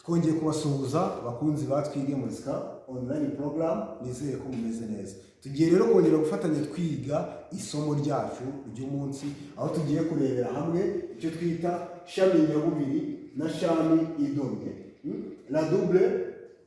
twongeye kubasuhuza abakunzi ba Twige Muzika online program, nizeye ko mumeze neza. Tugiye rero kongera gufatanya twiga isomo ryacu ry'umunsi, aho tugiye kurebera hamwe icyo twita shami nyabubiri na shami idomye, la double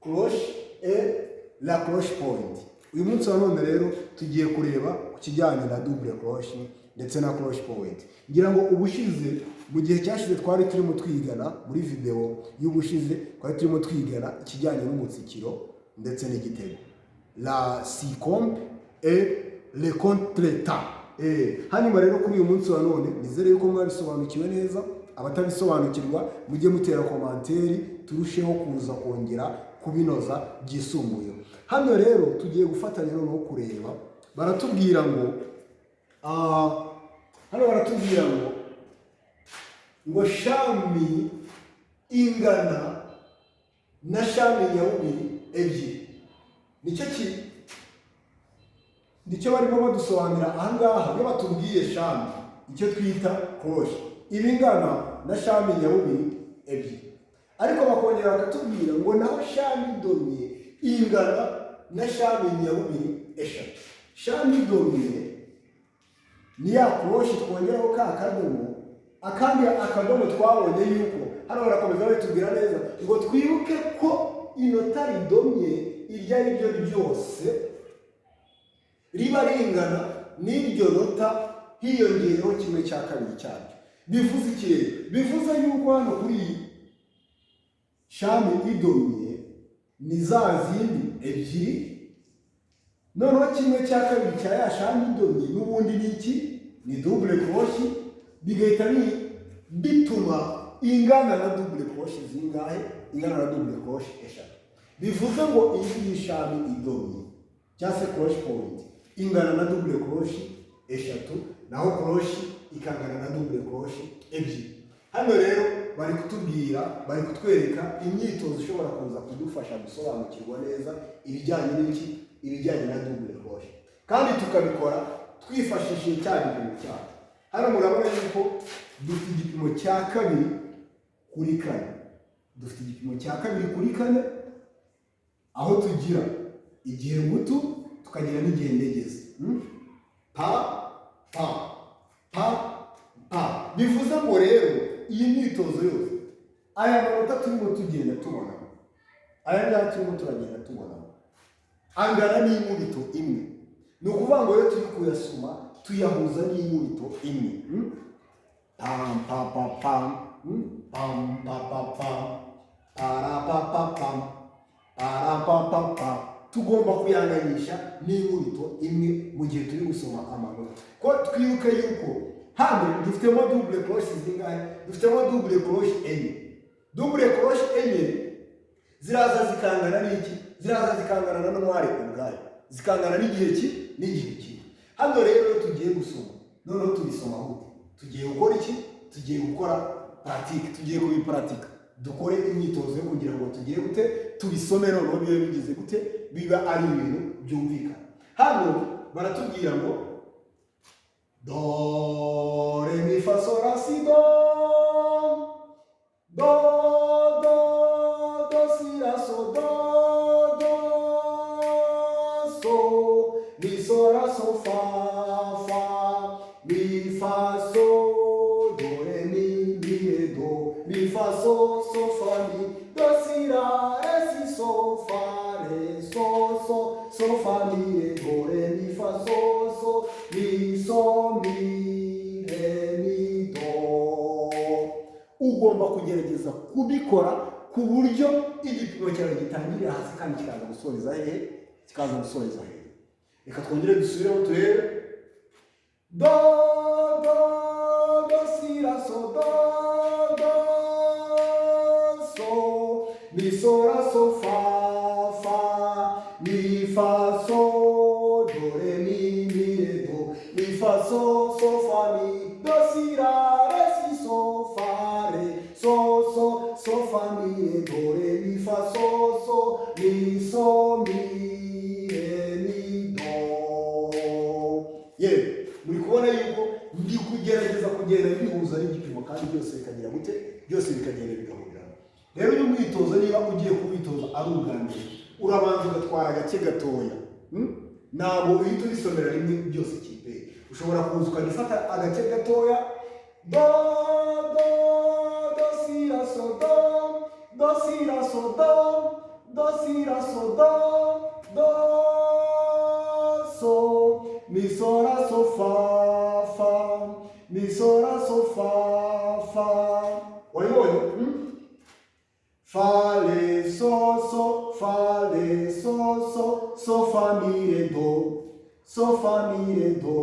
cloche et la cloche point. Uyu munsi wa none rero tugiye kureba ku kijyanye na double cloche ndetse na cloche point. Ngira ngo ubushize mu gihe cyashize twari turimo twigana muri video y'ubushize, twari turimo twigana ikijyanye n'umutsikiro ndetse n'igitego, la sicombe et le contretemps. Hanyuma rero kuri uyu munsi wa none nizere yuko mwabisobanukiwe neza. Abatabisobanukirwa mujye mutera komanteri, turusheho kuza kongera kubinoza byisumbuye. Hano rero tugiye gufatanya no kureba, baratubwira ngo ngo shami ingana na shami nyabubiri ebyiri. Nicyo barimo badusobanurira aha ngaha. Iyo batubwiye shami, icyo twita cloche iba ingana na shami nyabubiri ebyiri, ariko bakongera bakatubwira ngo naho shami domye ingana na shami nyabubiri eshatu. Shami domye ni ya cloche twongeraho ka kadomo, akandi akadomo twabonye yuko hano barakomeza batubwira neza ngo twibuke ko inota ridomye iryo ari ryo ryose riba ringana n'iryo nota hiyongereho kimwe cya kabiri cyaryo. Bivuze iki rero? Bivuze yuko hano kuri shami idomye ni za zindi ebyiri, noneho kimwe cya kabiri cya ya shami idomye n'ubundi ni iki? Ni double cloche, bigahita bituma ingana na double cloche zingahe? Ingana na double cloche eshatu. Bivuze ngo iyi shami idomye cyangwa se cloche point ingana na double cloche eshatu, naho cloche ikangana na double cloche ebyiri. Hano rero bari kutubwira, bari kutwereka imyitozo ishobora kuza kudufasha gusobanukirwa neza ibijyanye n'iki? Ibijyanye na double cloche, kandi tukabikora twifashishije cya gipimo cyacu. Hano murabona yuko dufite igipimo cya kabiri kuri kane. Dufite igipimo cya kabiri kuri kane, aho tugira igihe ngutu tukagira n'igihe ndegeze. Pa pa pa pa. Bivuze ngo rero iyi myitozo yose, aya manota turimo tugenda tubonamo, aya ngaya turimo turagenda tubonamo, angana n'inkubito imwe. Ni ukuvuga ngo rero turi kuyasoma tuyahuza n'inkubito imwe. Pam pa pa pam, pam pa pa pam, para pa pa pam, para pa pa pam. Tugomba kuyanganisha n'inkubito imwe mu gihe turi gusoma amanota. Ko twibuke yuko hano dufitemo double cloche zingahe? Dufitemo double cloche enye. Double cloche enye ziraza zikangana n'iki? Ziraza zikangana na n'umware ubwayo, zikangana n'igihe ki? N'igihe ki. Hano rero tugiye gusoma, noneho tubisoma gute? Tugiye gukora iki? Tugiye gukora pratique, tugiye kubipratika, dukore imyitozo yo kugira ngo tugire gute? Tubisome noneho bibe bigize gute? Biba ari ibintu byumvikana. Hano baratubwira ngo do re mi fa sol la si do, do do do si la so, do do so, mi so la so fa fa, mi fa so, do re mi re do, mi fa so so fa mi, do si la re si so fa re so so, so fa mi re do re mi fa so so, mi so mi re mi do. Ugomba kugerageza kubikora ku buryo igipimo cyawe gitangirira hasi kandi kikaza gusoreza hehe? Kikaza gusoreza hehe? Reka twongere dusubiremo turebe. Do do do si la so, do do so, mi so la so fa fa, mi fa so, do re mi re do, mi fa so so fa mi, do si la re si so fa re so so, so fa mi re do re mi fa so so, mi so mi re mi do. Muri kubona yuko ndi kugerageza kugenda bihuza n'igipimo kandi byose bikagira gute? Byose bikagenda bigahurira. rero uyu mwitozo niba ugiye kuwitoza ari ubwa mbere urabanza ugatwara agace gatoya, ntabwo uhita ubisomera rimwe byose kipe. Ushobora kuza ukagifata agace gatoya, do do do si la so do si la so do si la so do so mi so la so fa mi so la so fa. Wabibonye? Fa le so fa le so fa mi re do so fa mi re do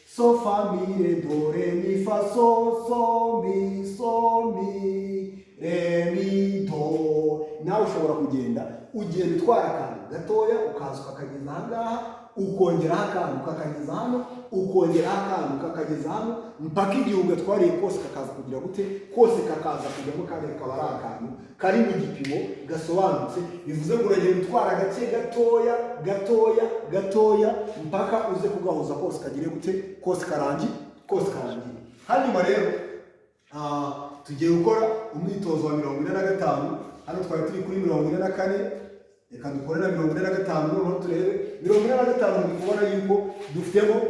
so fa mi re do re mi fa so mi re mi do. Nawe ushobora kugenda utwara akantu gatoya ukaza ukakageza aha ngaha, ukongeraho akantu ukakageza hano, ukongeraho akantu ukakageza hano, mpaka igihe ugatwariye kose kakaza kugira gute, kose kakaza kujyamo kandi kaba ari akantu kari mu gipimo gasobanutse. Bivuze ngo uragenda utwara agace gatoya mpaka uze kugahuza kose kagire gute, kose karangiye. Hanyuma rero tugiye gukora umwitozo wa 45. Hano twari turi kuri 44, reka dukore na 45 noneho turebe 45. Muri kubona yuko dufitemo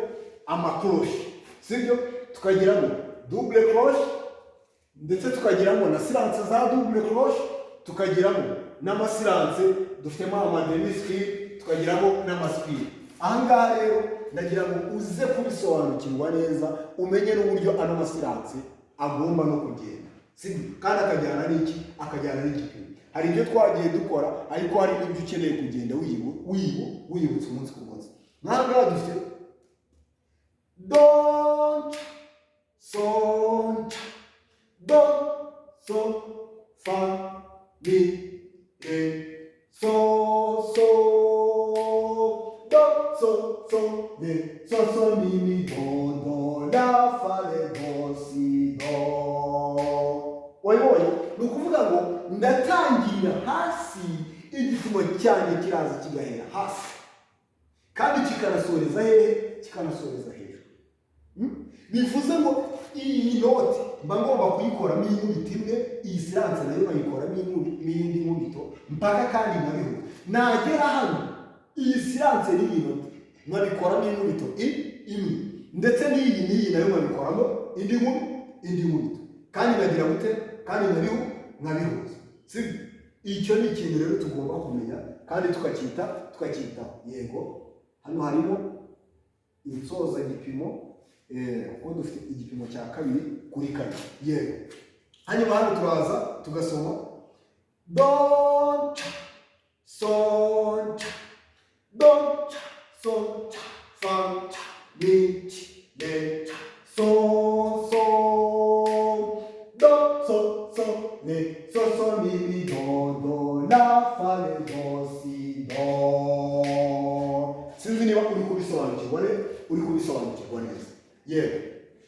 amakroshi, sibyo? Tukagiramo double crochet ndetse tukagiramo na silence za double crochet, tukagiramo n'amasilance, dufitemo amademi sphere, tukagiramo n'amasphere. Aha ngaha rero ndagira ngo uze kubisobanukirwa neza, umenye n'uburyo ano masilance agomba no kugenda, sibyo? Kandi akajyana n'iki? Akajyana n'igipimo. Hari ibyo twagiye dukora ariko hari n'ibyo ukeneye kugenda wiyibutsa umunsi ku munsi. Nk'aha ngaha dufite do so fa mi re so do mi mi do la fa le do si do. Oyoye ni ukuvuga ngo ndatangira hasi, igipimo cyane kiraza kigahera hasi kandi kikanasoreza hehe? Kikanasoreza hejuru. Bivuze ngo iyi note mba ngomba kuyikoramo inkubito imwe, iyi silence nayo bayikoramo iyindi nkubito mpaka kandi nkabihuza. Nagera hano iyi silence n'iyi note nkabikoramo inkubito imwe, ndetse n'iyi nayo nkabikoramo indi nkubito kandi nagira gute, kandi nkabihuza, sibyo? Icyo ni ikintu rero tugomba kumenya kandi tukacyitaho. Yego, hano harimo insoza gipimo, kuko dufite igipimo cya 2 kuri 4. Yego, hanyuma hano turaza tugasoma do so fa mi re so so mi do la fa le do si do. Sinzi niba uri kubisobanukirwa neza. Yego,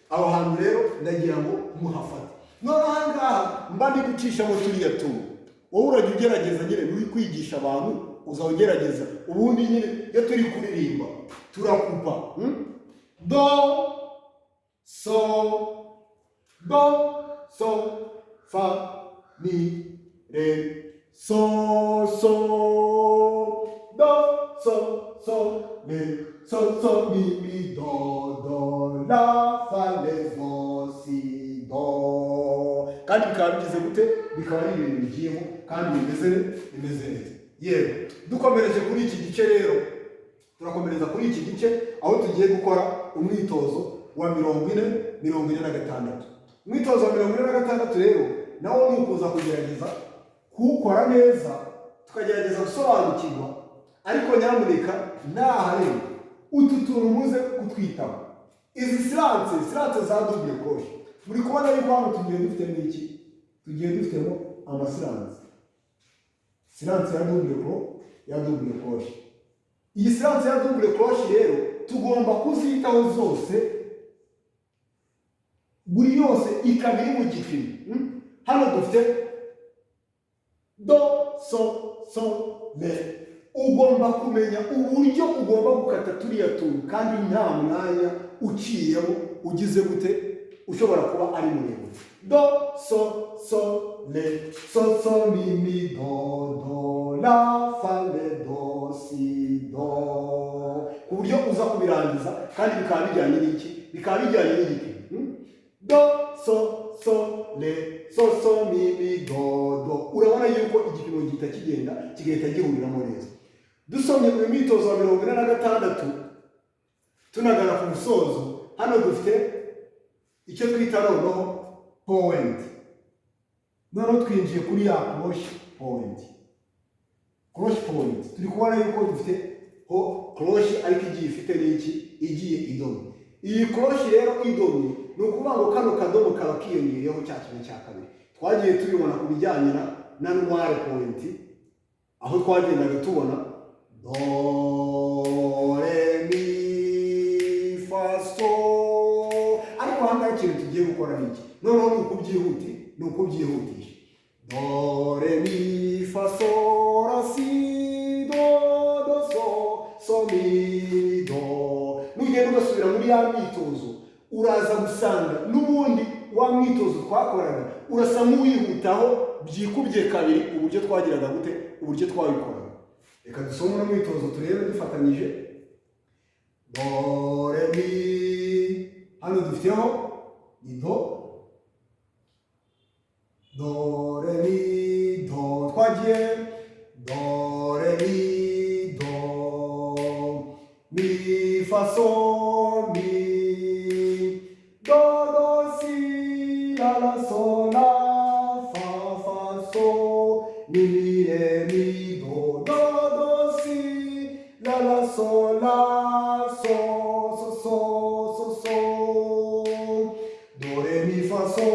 aho hantu rero ndagira ngo muhafate. None aha ngaha mba ndi gucishamo turiya tuntu, wowe urajya ugerageza nyine uri kwigisha abantu, uzawugerageza ubundi nyine iyo turi kuririmba turakupa do so fa mi re so do so mi do la fa le do si do. Kandi bikaba bigize gute? Bikaba ari ibintu bigiyemo kandi bimeze neza. Yego, dukomereje kuri iki gice rero, turakomereza kuri iki gice aho tugiye gukora umwitozo wa 46. Umwitozo wa 46 rero nawo ni ukuza kugerageza kuwukora neza, tukagerageza gusobanukirwa, ariko nyamuneka naharebe utu tuntu muze kutwitaho. Izi silence za double crochet, muri kubona yuko hano tugiye dufitemo iki? Tugiye dufitemo amasilance, silence ya double crochet. Iyi silence ya double crochet rero tugomba kuzitaho zose, buri yose ikabiri mu gipimo. Hano dufite do so le. Ugomba kumenya uburyo ugomba gukata turiya tuntu kandi nta mwanya uciyemo ugize gute, ushobora kuba ari muremure. Do so le so mi do la fa le do si do, ku buryo uza kubirangiza kandi bikaba bijyanye n'iki, bikaba bijyanye n'igipimo. Do so le so mi do. Urabona yuko igipimo gihita kigenda gihuriramo neza. Dusomye mu myitozo wa 46 tunagana ku musozo, hano dufite icyo twita noneho point. Noneho twinjiye kuri ya cloche point. Turi kubona yuko dufite cloche ariko igiye ifite n'iki, igiye idomye. Iyi cloche rero idomye ni ukuvuga ngo kano kadomo kaba kiyongereyeho cya kimwe cya kabiri. Twagiye tubibona ku bijyanye na noire point, aho twagendaga tubona do re mi fa so. Ariko hanga ikintu tugiye gukora niki, noneho ni ukubyihutisha. Do re mi fa so la si do so mi do. Nugenda ugasubira muri ya myitozo uraza gusanga n'ubundi wa mwitozo twakoraga urasa nk'uwihutaho byikubye kabiri uburyo twagiraga gute, uburyo twabikoraga. Reka dusome no mwitozo turebe dufatanyije. Do re mi, hano dufiteho ni do re mi do, twagiye do re mi do mi fa so mi do si la so la fa so mi re mi do si la so la so do re mi fa so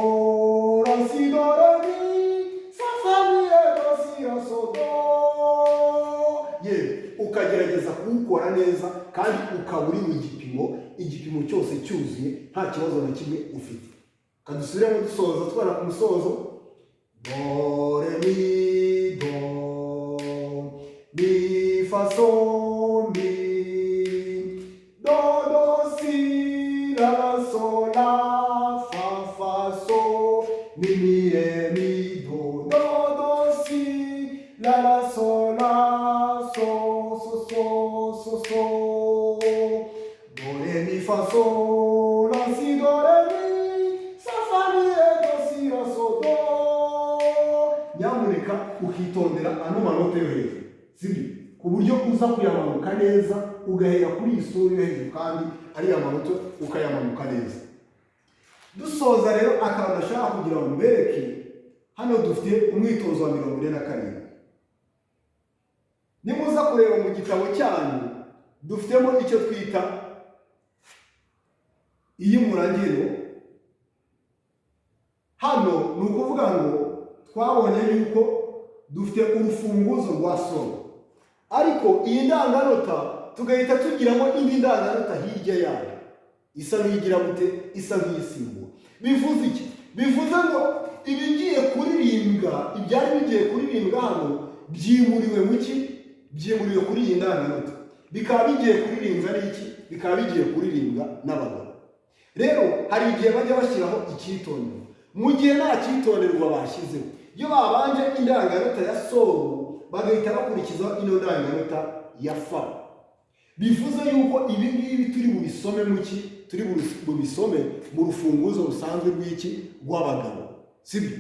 la si do re mi fa mi do si la so do. Ukagerageza kuwukora neza kandi ukaba uri mu igipimo cyose cyuzuye nta kibazo na kimwe ufite. Kadusubiremo dusoza twara ku musozo. Do re mi do mi fa so mi do si la so la fa so mi re mi do si la so la so do re mi fa so la si do re mi sa fa mi do si la so do. Nyamuneka ukitondera ano manota yo hejuru, sibyo, ku buryo uza kuyamanuka neza ugahera kuri isuri yo hejuru kandi ari amanota ukayamanuka neza. Dusoza rero akaba ndashaka kugira ngo mbereke hano dufite umwitozo wa 47. Nimuza kureba mu gitabo cyanyu dufitemo icyo twita iy'umuragiro. Hano ni ukuvuga ngo twabonye yuko dufite urufunguzo rwa solo, ariko iyi ndanganota tugahita tugiramo indi ndanganota hirya yayo isa nk'igira gute, isa nk'isimbura. Bivuze iki? Bivuze ngo ibigiye kuririmbwa, ibyari bigiye kuririmbwa hano byimuriwe mu ki, byimuriwe kuri iyi ndanganota, bikaba bigiye kuririmbwa n'iki, bikaba bigiye kuririmbwa n'abagabo. Rero hari igihe bajya bashyiraho icyitondero, mu gihe nta cyitonderwa bashyizeho, iyo babanje indanganota ya solo bagahita bakurikizaho ino ndanganota ya fa. Bivuze yuko ibi ngibi turi bubisome mu ki, turi bubisome mu rufunguzo rusanzwe rw'iki, rw'abagabo, sibyo.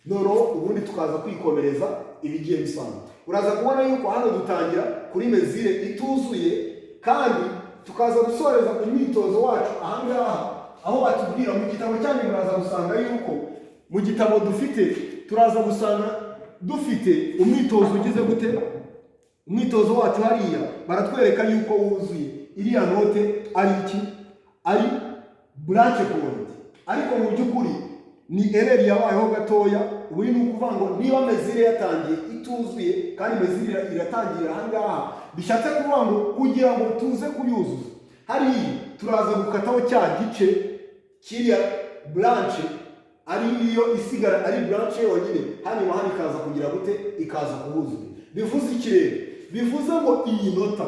Noneho ubundi tukaza kwikomereza ibigiye bisanzwe. Uraza kubona yuko hano dutangira kuri mezire ituzuye kandi tukaza gusoreza umwitozo wacu ahangaha aho batubwira mu gitabo cyane. Muraza gusanga yuko mu gitabo dufite, turaza gusanga dufite umwitozo ugize gute, umwitozo wacu hariya baratwereka yuko wuzuye iriya note ari iki, ari branche point, ariko mu by'ukuri ni erreur yabayeho gatoya. Ubu ni ukuvuga ngo niba mezire yatangiye ituzuye kandi mezire iratangira ahangaha, bishatse kuvuga ngo kugira ngo tuze kuyuzuza hariya turaza gukataho cya gice kiriya branche ari iyo isigara ari branche yonyine, hanyuma hano ikaza kugira gute, ikaza kubuzuye. Bivuze iki rero? Bivuze ngo iyi nota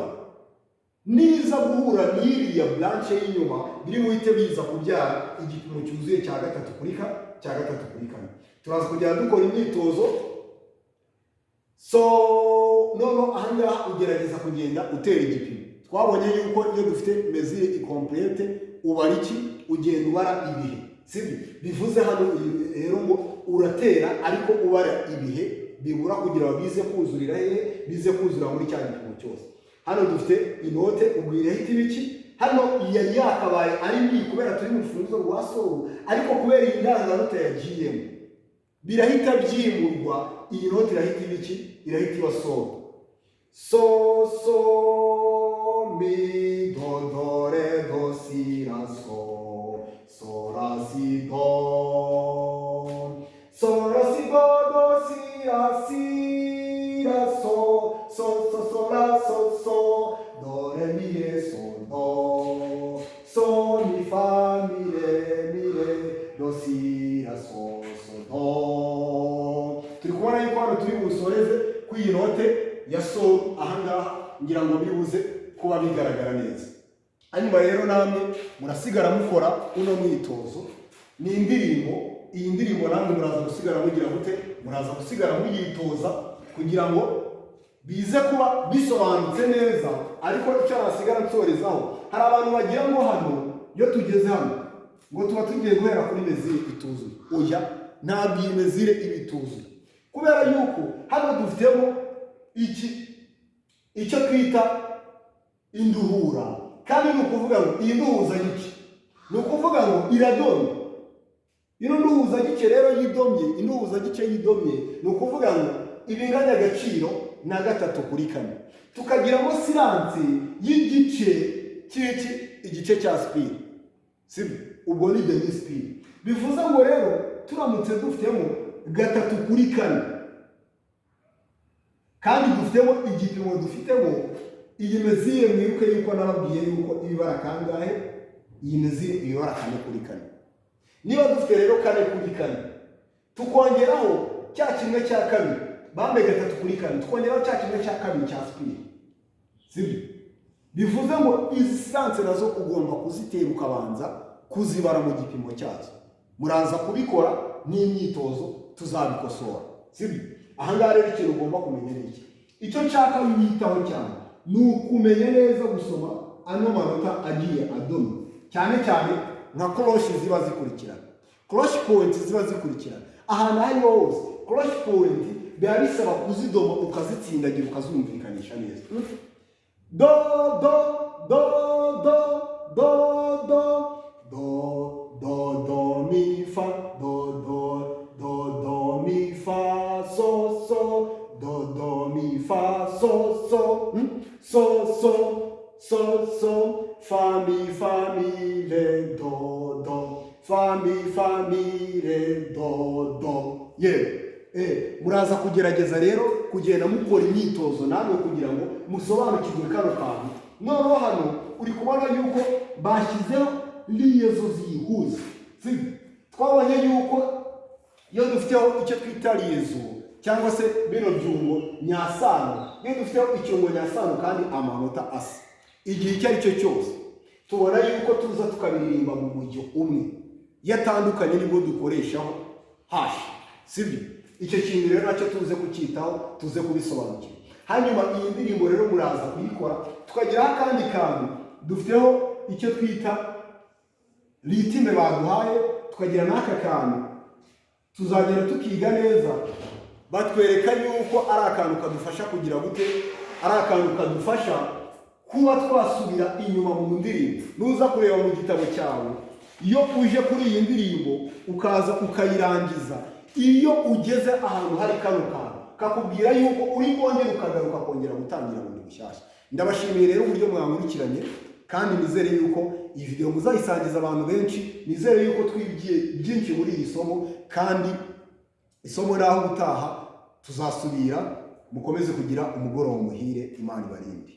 niza guhura n'iriya branche y'inyuma biri muhite biza kubyara igipimo cyuzuye cya gatatu kuri kane. Turaza kujya dukora imyitozo. So noneho ahangaha ugerageza kugenda utera igipimo. Twabonye yuko iyo dufite mesure incomplete ubara iki, ugenda ubara ibihe, sibyo? Bivuze hano rero ngo uratera ariko ubara ibihe bibura kugira ngo bize kuzurira bize kuzura muri cya gipimo cyose. Hano dufite inote ubwira hiti biki, hano yari yakabaye ari mbi kubera turi mu rufunzo rwa soro, ariko kubera indangamanota yagiyemo birahita byimurwa, iyi note irahita ibiki, irahita iba soro. So mi do re do si la so la si do la si do si la so la so do re mi re so mi fa mi re do si la so do. Turi kubona yuko hano turi busoreze ku iyi note ya so ahangaha, ngira ngo bibuze kuba bigaragara neza. Hanyuma rero namwe murasigara mukora uno mwitozo. Ni indirimbo, iyi ndirimbo namwe muraza gusigara mugira gute, muraza gusigara muyitoza kugira ngo bize kuba bisobanutse neza. Ariko icyo nasigara nsorezaho, hari abantu bagira ngo hano iyo tugeze hano ngo tuba tugiye guhera kuri mesure ituzuye. Oya, ntabwo iyi mesure ibituzuye, kubera yuko hano dufitemo icyo twita induhura. Kandi ni ukuvuga ngo iyi nduhuza gike, ni ukuvuga ngo iradomye. Ino nduhuza gike rero yidomye, induhuza gike yidomye, ni ukuvuga ngo ibinganya agaciro na 3 kuri 4. Tukagiramo silence y'igice cy'iki, igice cya speed, sibyo? Ubwo ni demi speed. Bivuze ngo rero turamutse dufitemo 3 kuri 4 kandi dufitemo igipimo, dufitemo iyi mesure, mwibuke yuko nababwiye yuko ibibara kangahe, iyi mesure ibibara 4 kuri 4. Niba dufite rero 4 kuri 4 tukongeraho cya kimwe cya kabiri, bambe 3 kuri 4 tukongeraho cya kimwe cya kabiri cya speed, sibyo? Bivuze ngo izi silence nazo ugomba kuzitera ukabanza kuzibara mu gipimo cyazo. Muraza kubikora n'imyitozo tuzabikosora, sibyo? Ahangaha rero ikintu ugomba kumenya ni iki, icyo nshaka wiyitaho cyane ni ukumenya neza gusoma ano manota agiye adomye, cyane cyane nka cloche ziba zikurikirana, cloche point ziba zikurikirana. Ahantu hariho hose cloche point biba bisaba kuzidoma ukazitsindagira ukazumvikanisha neza. Do do do do do do do do do mi fa do do do do mi fa so so do do mi fa so so so fa mi re do do fa mi re do do. Muraza kugerageza rero kugenda mukora imyitozo namwe kugira ngo musobanukirwe kano kantu. Noneho hano uri kubona yuko bashyizeho liaison zihuza, sibyo? Twabonye yuko iyo dufiteho icyo twita liaison cyangwa se bino byungo nyasano, iyo dufiteho icyungo nyasano kandi amanota asa, igihe icyo ari cyo cyose tubona yuko tuza tukabiririmba mu buryo umwe, yatandukanye nibwo dukoreshaho hashi, sibyo? Icyo kintu rero nacyo tuze kucyitaho, tuze kubisobanukira. Hanyuma iyi ndirimbo rero muraza kuyikora, tukagiraho akandi kantu dufiteho icyo twita ritime baduhaye, tukagira n'aka kantu tuzagenda tukiga neza. Batwereka yuko ari akantu kadufasha kugira gute, ari akantu kadufasha kuba twasubira inyuma mu ndirimbo. Nuza kureba mu gitabo cyawe, iyo uje kuri iyi ndirimbo ukaza ukayirangiza, iyo ugeze ahantu hari kano kantu kakubwira yuko uri bwongere ukagaruka kongera gutangira bundi bushyashya. Ndabashimiye rero uburyo mwankurikiranye, kandi nizere yuko iyi video muzayisangiza abantu benshi. Nizere yuko twigiye byinshi muri iri somo, kandi isomo naho gutaha tuzasubira. Mukomeze kugira umugoroba muhire, Imana ibarinde.